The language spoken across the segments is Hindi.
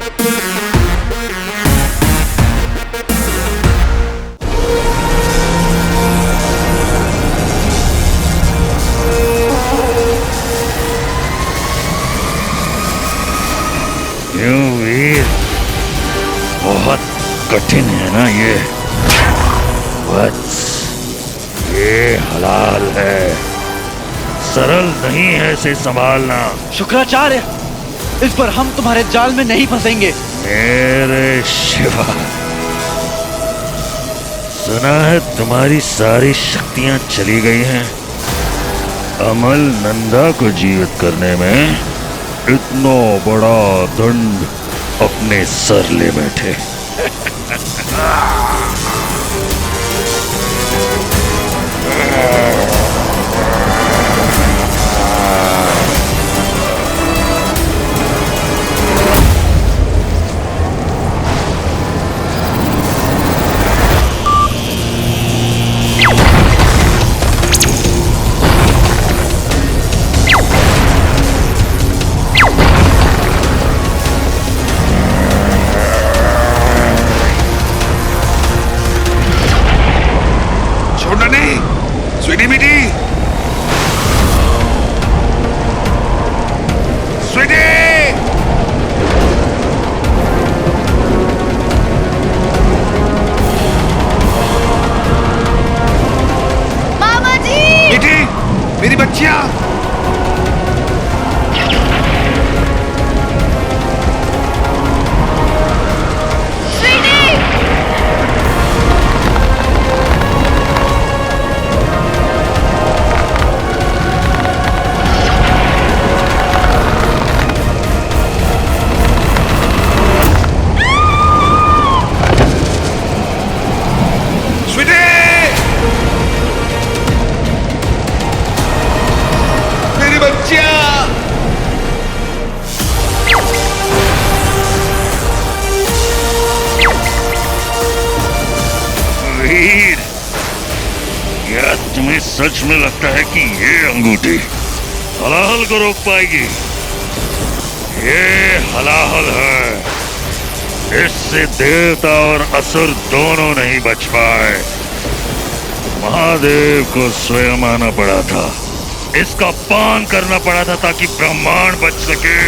क्यों वीर, बहुत कठिन है ना ये? वत्स, ये हलाल है, सरल नहीं है इसे संभालना। शुक्राचार्य, इस पर हम तुम्हारे जाल में नहीं फंसेंगे। मेरे शिवा, सुना है तुम्हारी सारी शक्तियां चली गई हैं। अमल नंदा को जीवित करने में इतना बड़ा दंड अपने सर ले बैठे। स्वीटी बेटी, स्वीटी, मामा जी! बेटी, मेरी बच्चियां। वीर, क्या तुम्हें सच में लगता है कि ये अंगूठी हलाहल को रोक पाएगी? ये हलाहल है, इससे देवता और असुर दोनों नहीं बच पाए। महादेव को स्वयं आना पड़ा था, इसका पान करना पड़ा था ताकि ब्रह्मांड बच सके।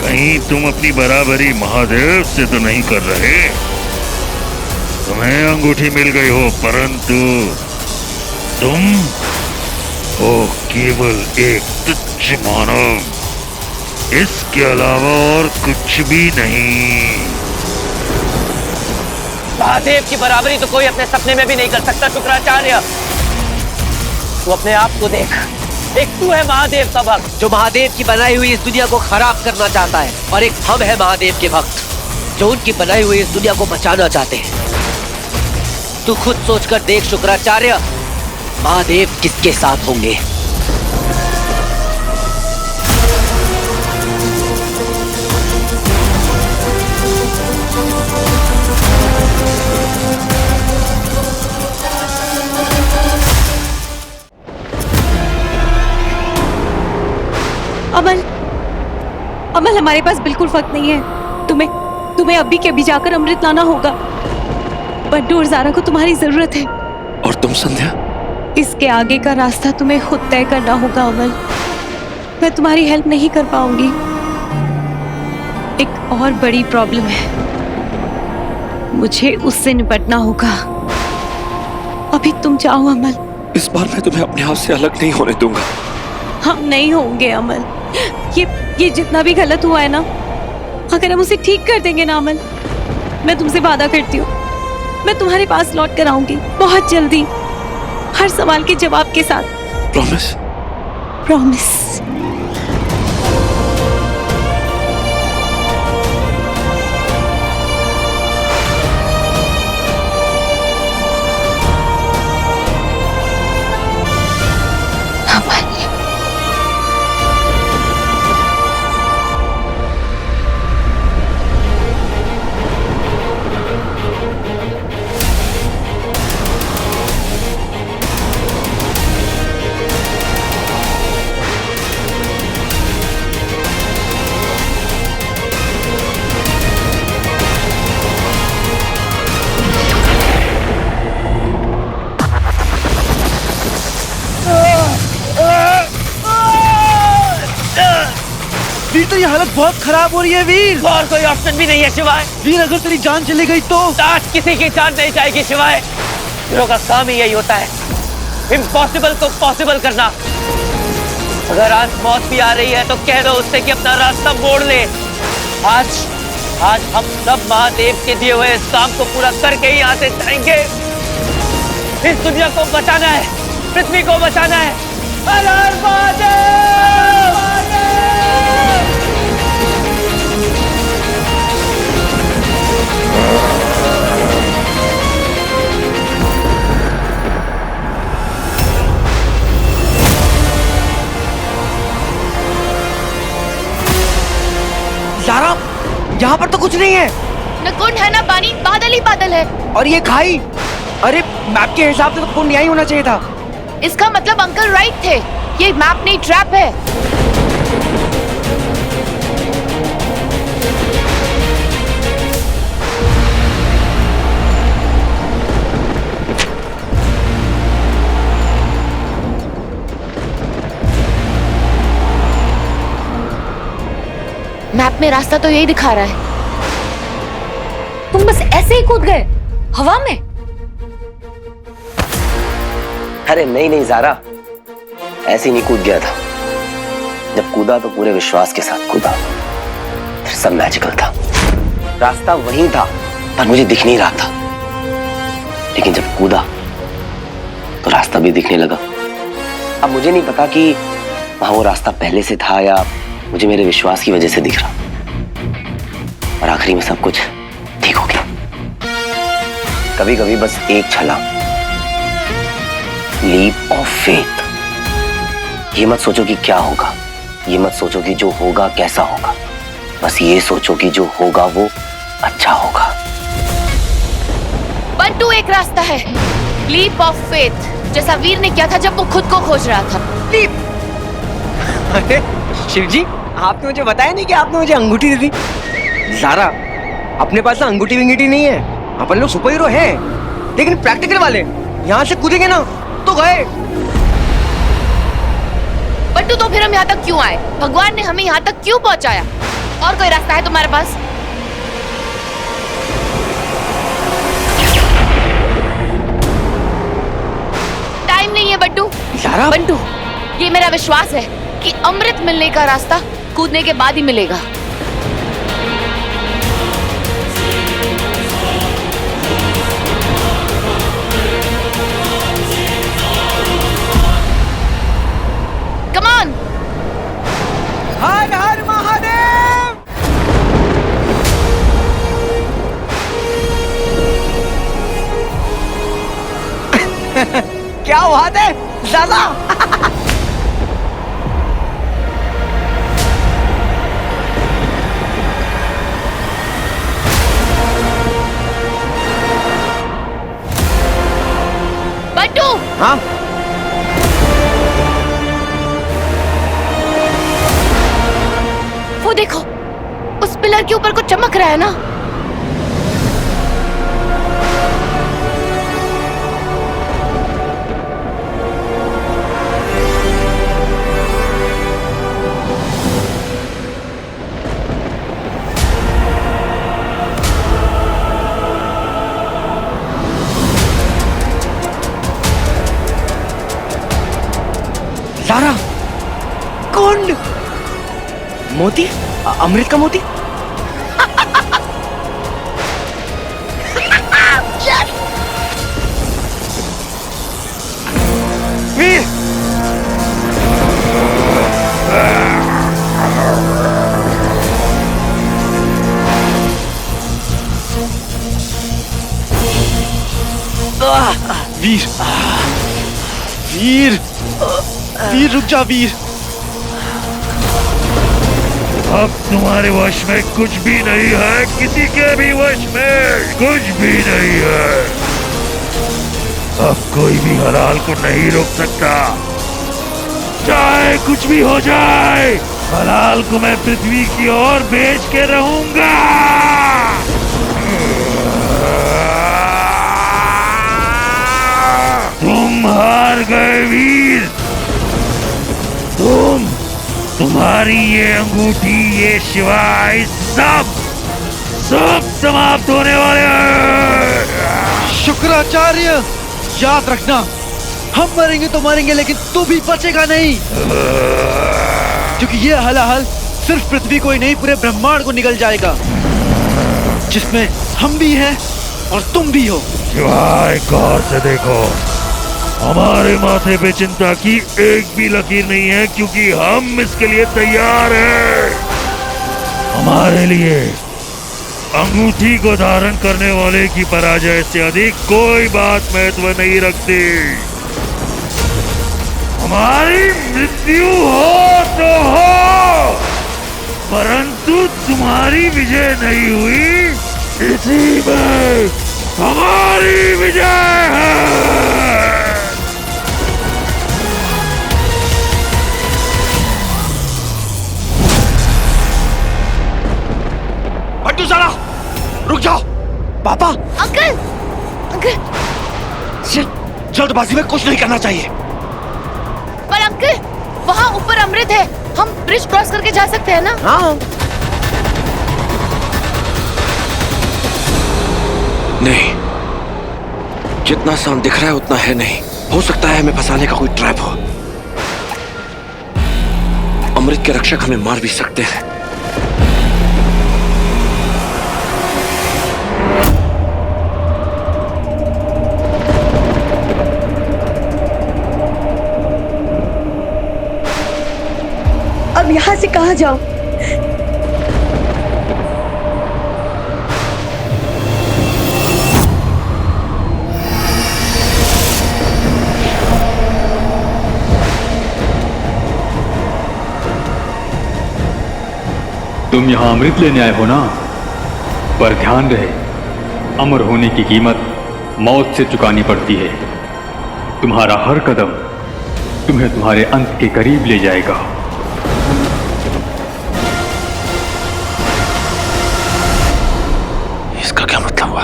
कहीं तुम अपनी बराबरी महादेव से तो नहीं कर रहे? तुम्हें अंगूठी मिल गई हो, परंतु तुम हो केवल एक तुच्छ मानव, इसके अलावा और कुछ भी नहीं। महादेव की बराबरी तो कोई अपने सपने में भी नहीं कर सकता शुक्राचार्य। तू अपने आप को देख, एक तू है महादेव का भक्त जो महादेव की बनाई हुई इस दुनिया को खराब करना चाहता है, और एक हम है महादेव के भक्त जो उनकी बनाई हुई इस दुनिया को बचाना चाहते हैं। तू खुद सोचकर देख शुक्राचार्य, महादेव किसके साथ होंगे? अमल, अमल, हमारे पास बिल्कुल वक्त नहीं है। तुम्हें अभी के अभी जाकर अमृत लाना होगा। बड्डू और ज़ारा को तुम्हारी जरूरत है। और तुम संध्या? इसके आगे का रास्ता तुम्हें खुद तय करना होगा अमल। मैं तुम्हारी हेल्प नहीं कर पाऊंगी। एक और बड़ी प्रॉब्लम है, मुझे उससे निपटना होगा। अभी तुम जाओ अमल। इस बार मैं तुम्हें अपने आप से अलग नहीं होने दूंगा। हम नहीं होंगे अमल। ये जितना भी गलत हुआ है ना, अगर हम उसे ठीक कर देंगे ना अमल, मैं तुमसे वादा करती हूँ, मैं तुम्हारे पास लौट कर आऊंगी बहुत जल्दी, हर सवाल के जवाब के साथ। प्रॉमिस? प्रॉमिस। वीर तेरी हालत बहुत खराब हो रही है वीर। और कोई ऑप्शन भी नहीं है शिवाय। वीर अगर तेरी जान चली गई तो? आज किसी की जान नहीं जाएगी शिवाय। हीरो का काम ही यही होता है, इम्पॉसिबल को पॉसिबल करना। अगर आज मौत भी आ रही है तो कह दो उससे कि अपना रास्ता मोड़ ले। आज हम सब महादेव के दिए हुए इस काम को पूरा करके ही यहाँ से जाएंगे। इस दुनिया को बचाना है, पृथ्वी को बचाना है। हर हर महादेव! ज़ारा, यहाँ पर तो कुछ नहीं है। न कुंड है ना पानी, बादल ही बादल है। और ये खाई, अरे मैप के हिसाब से तो कुंड यहीं होना चाहिए था। इसका मतलब अंकल राइट थे, ये मैप नहीं ट्रैप है। मैप में रास्ता तो यही दिखा रहा है। तुम बस ऐसे ही कूद गए हवा में? अरे नहीं ज़ारा, ऐसे ही नहीं कूद गया था। जब कूदा तो पूरे विश्वास के साथ कूदा, फिर सब मैजिकल था। रास्ता वहीं था पर मुझे दिख नहीं रहा था, लेकिन जब कूदा तो रास्ता भी दिखने लगा। अब मुझे नहीं पता कि वहां वो रास्ता पहले से था या मुझे मेरे विश्वास की वजह से दिख रहा, और आखिरी में सब कुछ ठीक हो गया। कभी कभी बस एक छलांग, लीप ऑफ फेथ। ये मत सोचो कि क्या होगा, ये मत सोचो कि जो होगा कैसा होगा, बस ये सोचो कि जो होगा वो अच्छा होगा। बंटू एक रास्ता है, लीप ऑफ फेथ, जैसा वीर ने किया था जब वो खुद को खोज रहा था। लीप। अरे शिव जी, आपने मुझे बताया नहीं कि आपने मुझे अंगूठी दी थी। ज़ारा, अपने पास ना अंगूठी विंगूठी नहीं है, अपन लोग सुपर हीरो हैं, लेकिन प्रैक्टिकल वाले। यहाँ से कूदेंगे ना तो गए। बंटू तो फिर हम यहाँ तक क्यों आए? भगवान ने हमें यहाँ तक क्यों पहुँचाया? और कोई रास्ता है तुम्हारे पास? टाइम नहीं है बंटू। ज़ारा, बंटू, ये मेरा विश्वास है कि अमृत मिलने का रास्ता कूदने के बाद ही मिलेगा। Come on! हर हर महादेव। क्या बात है ज़ारा। बंटू! हाँ, वो देखो, उस पिलर के ऊपर कुछ चमक रहा है ना? ज़ारा, कुंड, मोती, अमृत का मोती। वीर, वीर, वीर, वीर रुक जा वीर। अब तुम्हारे वश में कुछ भी नहीं है, किसी के भी वश में कुछ भी नहीं है। अब कोई भी हलाल को नहीं रोक सकता, चाहे कुछ भी हो जाए। हलाल को मैं पृथ्वी की ओर बेच के रहूंगा। तुम हार गए वीर, तुम तुम्हारी ये अंगूठी, ये शिवाय सब समाप्त होने वाले हैं। शुक्राचार्य, याद रखना, हम मरेंगे तो मरेंगे, लेकिन तू भी बचेगा नहीं, क्योंकि ये हलाहल सिर्फ पृथ्वी को ही नहीं, पूरे ब्रह्मांड को निगल जाएगा, जिसमें हम भी हैं और तुम भी हो। शिवाय, गौर से देखो, हमारे माथे पे चिंता की एक भी लकीर नहीं है, क्योंकि हम इसके लिए तैयार हैं। हमारे लिए अंगूठी को धारण करने वाले की पराजय से अधिक कोई बात महत्व नहीं रखती। हमारी मृत्यु हो तो हो, परंतु तुम्हारी विजय नहीं हुई, इसी में हमारी विजय है। बंटू, ज़रा रुक जाओ। पापा, अंकल, अंकल, जल्दबाजी में कुछ नहीं करना चाहिए। पर अंकल, वहाँ ऊपर अमृत है, हम ब्रिज क्रॉस करके जा सकते हैं ना? हाँ, नहीं, जितना शांत दिख रहा है उतना है नहीं। हो सकता है हमें फंसाने का कोई ट्रैप हो। अमृत के रक्षक हमें मार भी सकते हैं। अब यहाँ से कहाँ जाऊं? तुम यहाँ अमृत लेने आए हो ना, पर ध्यान रहे, अमर होने की कीमत मौत से चुकानी पड़ती है। तुम्हारा हर कदम तुम्हें तुम्हारे अंत के करीब ले जाएगा। इसका क्या मतलब हुआ?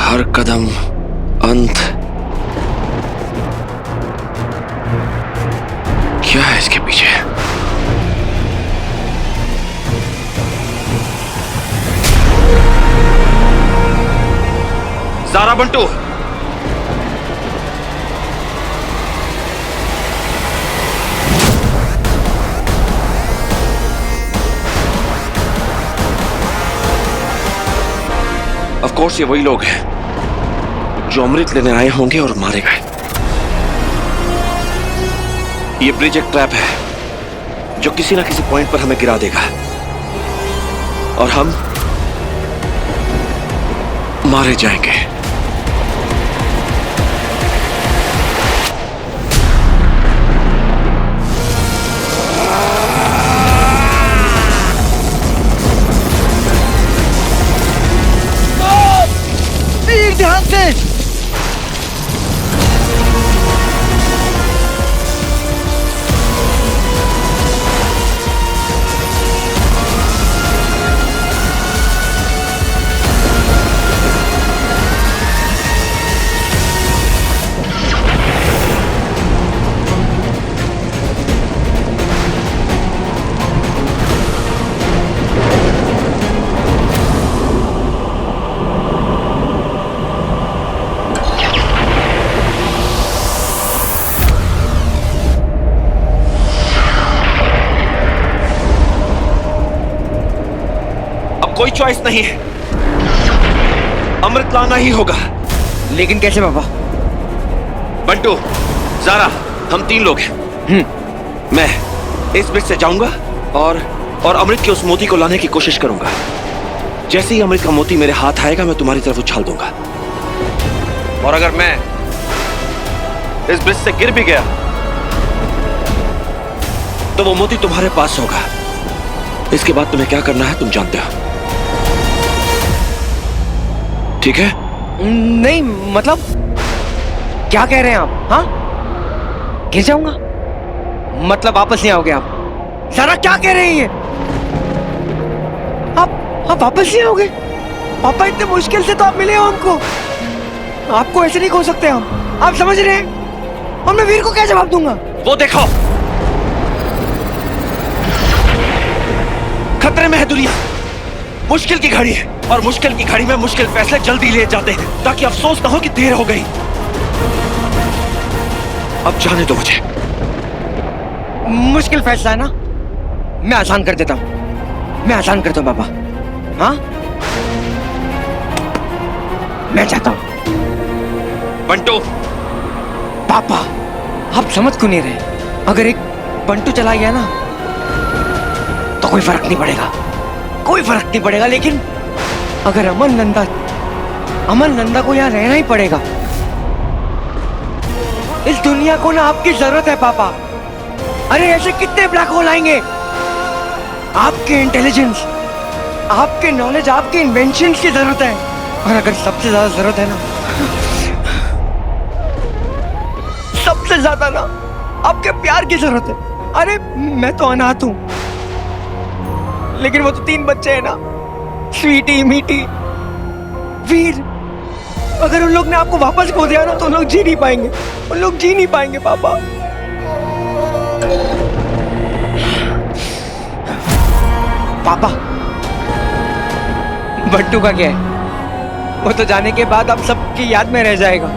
हर कदम अंत, क्या है इसके पीछे? ज़ारा, बंटू, ऑफ कोर्स ये वही लोग हैं जो अमृत लेने आए होंगे और मारे गए। ये ब्रिज एक ट्रैप है जो किसी ना किसी पॉइंट पर हमें गिरा देगा और हम मारे जाएंगे। वीर, ध्यान से। कोई चॉइस नहीं है, अमृत लाना ही होगा। लेकिन कैसे पापा? बंटू, ज़ारा, हम 3 लोग हैं। मैं इस ब्रिज से जाऊंगा और अमृत के उस मोती को लाने की कोशिश करूंगा। जैसे ही अमृत का मोती मेरे हाथ आएगा, मैं तुम्हारी तरफ उछाल दूंगा, और अगर मैं इस ब्रिज से गिर भी गया तो वो मोती तुम्हारे पास होगा। इसके बाद तुम्हें क्या करना है तुम जानते हो, ठीक है? नहीं, मतलब क्या कह रहे हैं आप? हाँ, गिर जाऊंगा? मतलब वापस नहीं आओगे आप? सारा क्या कह रहे हैं ये? आप वापस नहीं आओगे? पापा, इतने मुश्किल से तो आप मिले हो हमको, आपको ऐसे नहीं खो सकते हम। आप समझ रहे हैं? और मैं वीर को क्या जवाब दूंगा? वो देखो, दुनिया मुश्किल की घड़ी है और मुश्किल की घड़ी में मुश्किल फैसले जल्दी लिए जाते हैं ताकि अफसोस ना हो कि देर हो गई। अब जाने दो मुझे। मुश्किल फैसला है ना, मैं आसान कर देता हूँ, मैं आसान करता हूँ पापा। हाँ, मैं चाहता हूँ। बंटू। पापा आप समझ क्यों नहीं रहे? अगर एक बंटू चला गया ना तो कोई फर्क नहीं पड़ेगा, कोई फर्क नहीं पड़ेगा। लेकिन अगर अमन नंदा को यहाँ रहना ही पड़ेगा। इस दुनिया को ना आपकी जरूरत है पापा। अरे ऐसे कितने ब्लैक होल आएंगे? आपके इंटेलिजेंस, आपके नॉलेज, आपके इन्वेंशंस की जरूरत है। और अगर सबसे ज्यादा जरूरत है ना, सबसे ज्यादा ना आपके प्यार की जरूरत है। अरे मैं तो अनाथ हूं, लेकिन वो तो 3 बच्चे हैं ना, स्वीटी, मीठी, वीर। अगर उन लोग ने आपको वापस खो दिया ना तो उन लोग जी नहीं पाएंगे, उन लोग जी नहीं पाएंगे पापा। पापा बंटू का क्या है? वो तो जाने के बाद आप सबकी याद में रह जाएगा।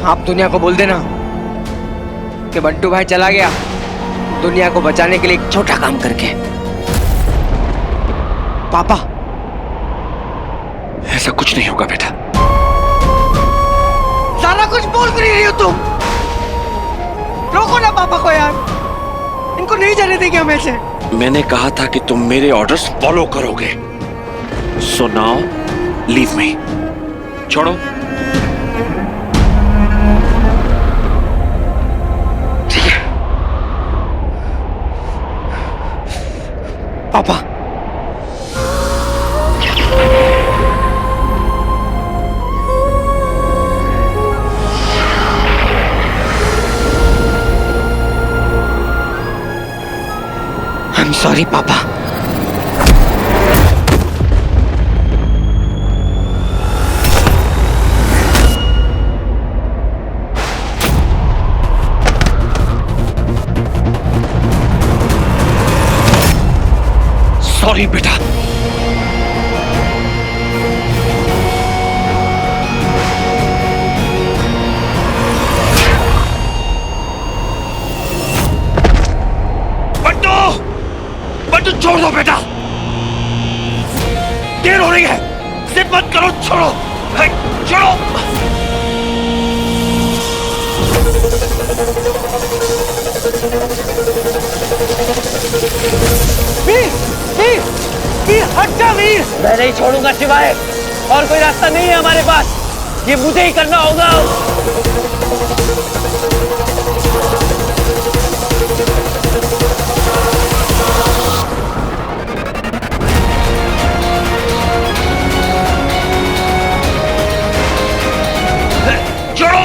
आप दुनिया को बोल देना कि बंटू भाई चला गया दुनिया को बचाने के लिए एक छोटा काम करके। पापा ऐसा कुछ नहीं होगा बेटा। सारा कुछ बोल कर रही हो तुम। रोको ना पापा को यार, इनको नहीं जाने देंगे हम ऐसे। मैंने कहा था कि तुम मेरे ऑर्डर्स फॉलो करोगे। So now leave me. छोड़ो। ठीक है पापा। I'm sorry, पापा। सॉरी बेटा। बंटू छोड़ दो बेटा, देर हो रही है। जिद मत करो, छोड़ो, छोड़ो। वीर हट जा वीर। मैं नहीं छोड़ूंगा शिवाय, और कोई रास्ता नहीं है हमारे पास, ये मुझे ही करना होगा। छोड़ो।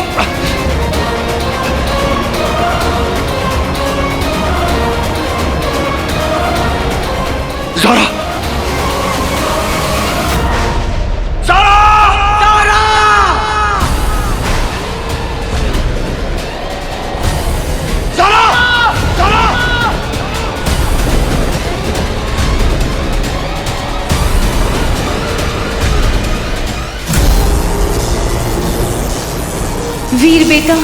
ज़ारा, ज़ारा, ज़ारा, ज़ारा, ज़ारा। वीर बेटा,